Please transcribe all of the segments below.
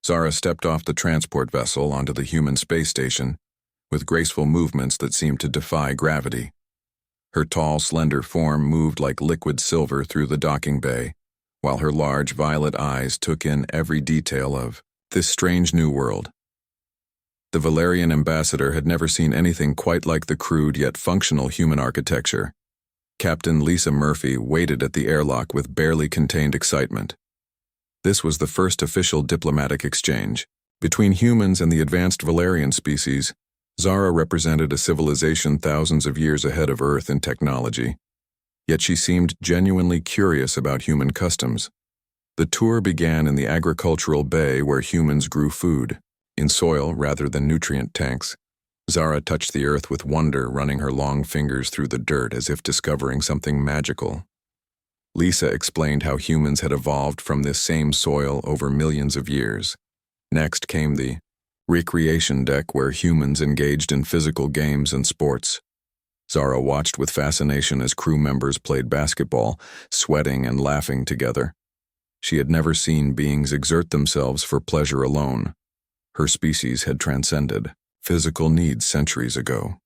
Zara stepped off the transport vessel onto the human space station with graceful movements that seemed to defy gravity. Her tall, slender form moved like liquid silver through the docking bay, while her large violet eyes took in every detail of this strange new world. The Valerian ambassador had never seen anything quite like the crude yet functional human architecture. Captain Lisa Murphy waited at the airlock with barely contained excitement. This was the first official diplomatic exchange. Between humans and the advanced Valerian species, Zara represented a civilization thousands of years ahead of Earth in technology. Yet she seemed genuinely curious about human customs. The tour began in the agricultural bay where humans grew food, in soil rather than nutrient tanks. Zara touched the earth with wonder, running her long fingers through the dirt as if discovering something magical. Lisa explained how humans had evolved from this same soil over millions of years. Next came the recreation deck where humans engaged in physical games and sports. Zara watched with fascination as crew members played basketball, sweating and laughing together. She had never seen beings exert themselves for pleasure alone. Her species had transcended physical needs centuries ago.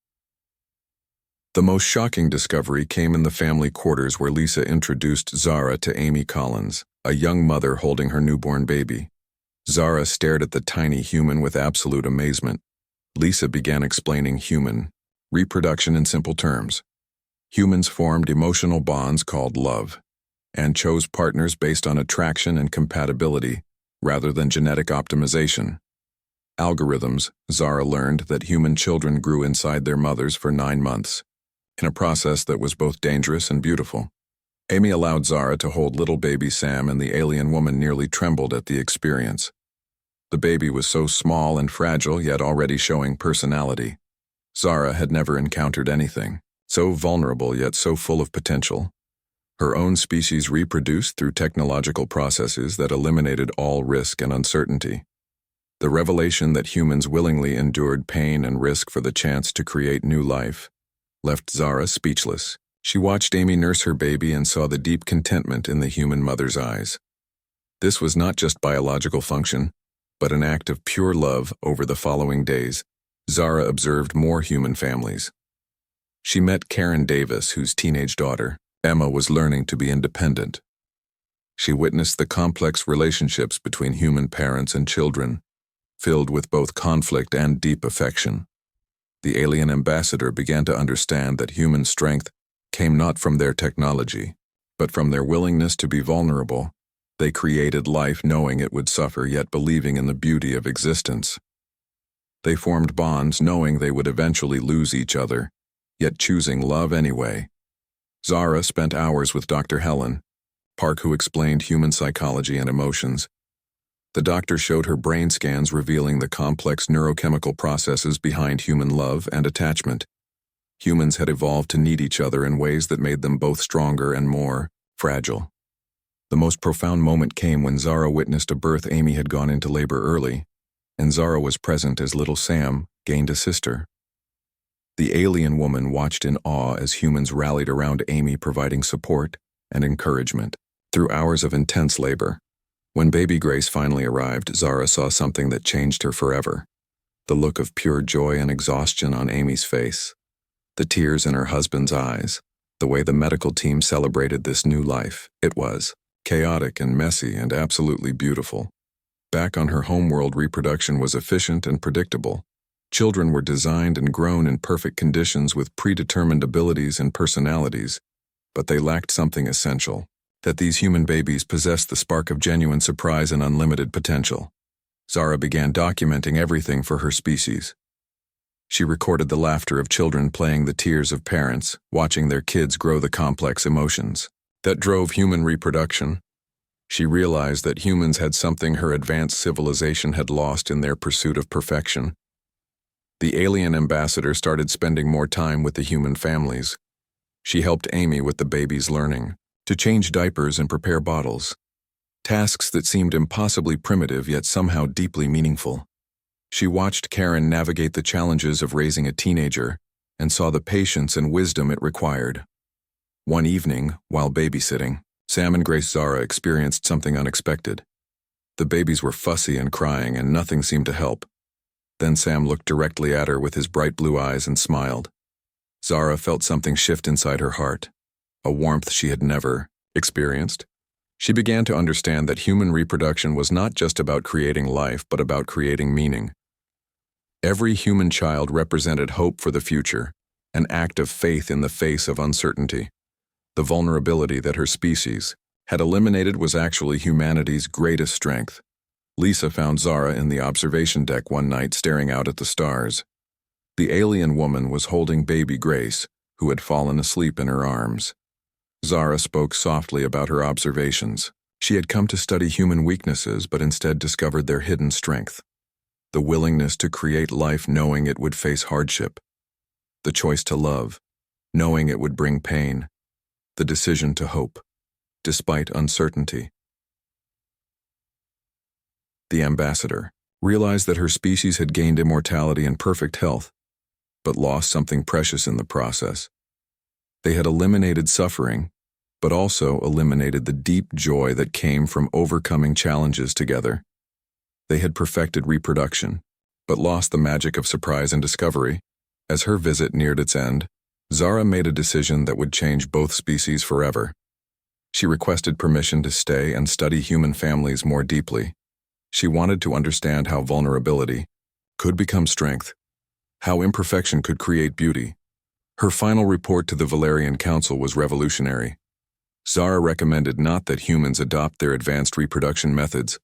The most shocking discovery came in the family quarters where Lisa introduced Zara to Amy Collins, a young mother holding her newborn baby. Zara stared at the tiny human with absolute amazement. Lisa began explaining human reproduction in simple terms. Humans formed emotional bonds called love, and chose partners based on attraction and compatibility, rather than genetic optimization. Algorithms, Zara learned that human children grew inside their mothers for 9 months, in a process that was both dangerous and beautiful. Amy allowed Zara to hold little baby Sam, and the alien woman nearly trembled at the experience. The baby was so small and fragile, yet already showing personality. Zara had never encountered anything so vulnerable yet so full of potential. Her own species reproduced through technological processes that eliminated all risk and uncertainty. The revelation that humans willingly endured pain and risk for the chance to create new life left Zara speechless. She watched Amy nurse her baby and saw the deep contentment in the human mother's eyes. This was not just biological function, but an act of pure love. Over the following days, Zara observed more human families. She met Karen Davis, whose teenage daughter, Emma, was learning to be independent. She witnessed the complex relationships between human parents and children, filled with both conflict and deep affection. The alien ambassador began to understand that human strength came not from their technology, but from their willingness to be vulnerable. They created life knowing it would suffer, yet believing in the beauty of existence. They formed bonds knowing they would eventually lose each other, yet choosing love anyway. Zara spent hours with Dr. Helen Park, who explained human psychology and emotions. The doctor showed her brain scans revealing the complex neurochemical processes behind human love and attachment. Humans had evolved to need each other in ways that made them both stronger and more fragile. The most profound moment came when Zara witnessed a birth. Amy had gone into labor early, and Zara was present as little Sam gained a sister. The alien woman watched in awe as humans rallied around Amy, providing support and encouragement through hours of intense labor. When baby Grace finally arrived, Zara saw something that changed her forever. The look of pure joy and exhaustion on Amy's face, the tears in her husband's eyes, the way the medical team celebrated this new life. It was chaotic and messy and absolutely beautiful. Back on her homeworld, reproduction was efficient and predictable. Children were designed and grown in perfect conditions with predetermined abilities and personalities, but they lacked something essential: that these human babies possessed the spark of genuine surprise and unlimited potential. Zara began documenting everything for her species. She recorded the laughter of children, playing the tears of parents, watching their kids grow the complex emotions that drove human reproduction. She realized that humans had something her advanced civilization had lost in their pursuit of perfection. The alien ambassador started spending more time with the human families. She helped Amy with the baby's learning, to change diapers and prepare bottles. Tasks that seemed impossibly primitive yet somehow deeply meaningful. She watched Karen navigate the challenges of raising a teenager and saw the patience and wisdom it required. One evening, while babysitting, Sam and Grace, Zara experienced something unexpected. The babies were fussy and crying, and nothing seemed to help. Then Sam looked directly at her with his bright blue eyes and smiled. Zara felt something shift inside her heart, a warmth she had never experienced. She began to understand that human reproduction was not just about creating life, but about creating meaning. Every human child represented hope for the future, an act of faith in the face of uncertainty. The vulnerability that her species had eliminated was actually humanity's greatest strength. Lisa found Zara in the observation deck one night staring out at the stars. The alien woman was holding baby Grace, who had fallen asleep in her arms. Zara spoke softly about her observations. She had come to study human weaknesses, but instead discovered their hidden strength. The willingness to create life knowing it would face hardship. The choice to love, knowing it would bring pain. The decision to hope, despite uncertainty. The ambassador realized that her species had gained immortality and perfect health, but lost something precious in the process. They had eliminated suffering, but also eliminated the deep joy that came from overcoming challenges together. They had perfected reproduction, but lost the magic of surprise and discovery. As her visit neared its end, Zara made a decision that would change both species forever. She requested permission to stay and study human families more deeply. She wanted to understand how vulnerability could become strength, how imperfection could create beauty. Her final report to the Valerian Council was revolutionary. Zara recommended not that humans adopt their advanced reproduction methods,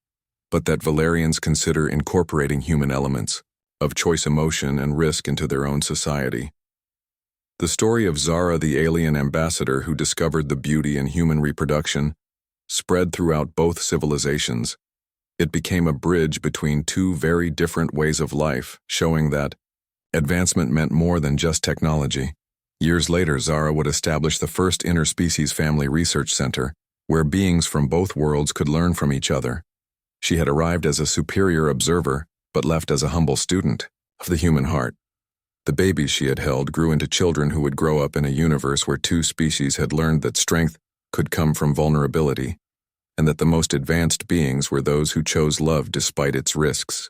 but that Valerians consider incorporating human elements of choice, emotion, and risk into their own society. The story of Zara, the alien ambassador who discovered the beauty in human reproduction, spread throughout both civilizations. It became a bridge between two very different ways of life, showing that advancement meant more than just technology. Years later, Zara would establish the first interspecies family research center, where beings from both worlds could learn from each other. She had arrived as a superior observer, but left as a humble student of the human heart. The babies she had held grew into children who would grow up in a universe where two species had learned that strength could come from vulnerability, and that the most advanced beings were those who chose love despite its risks.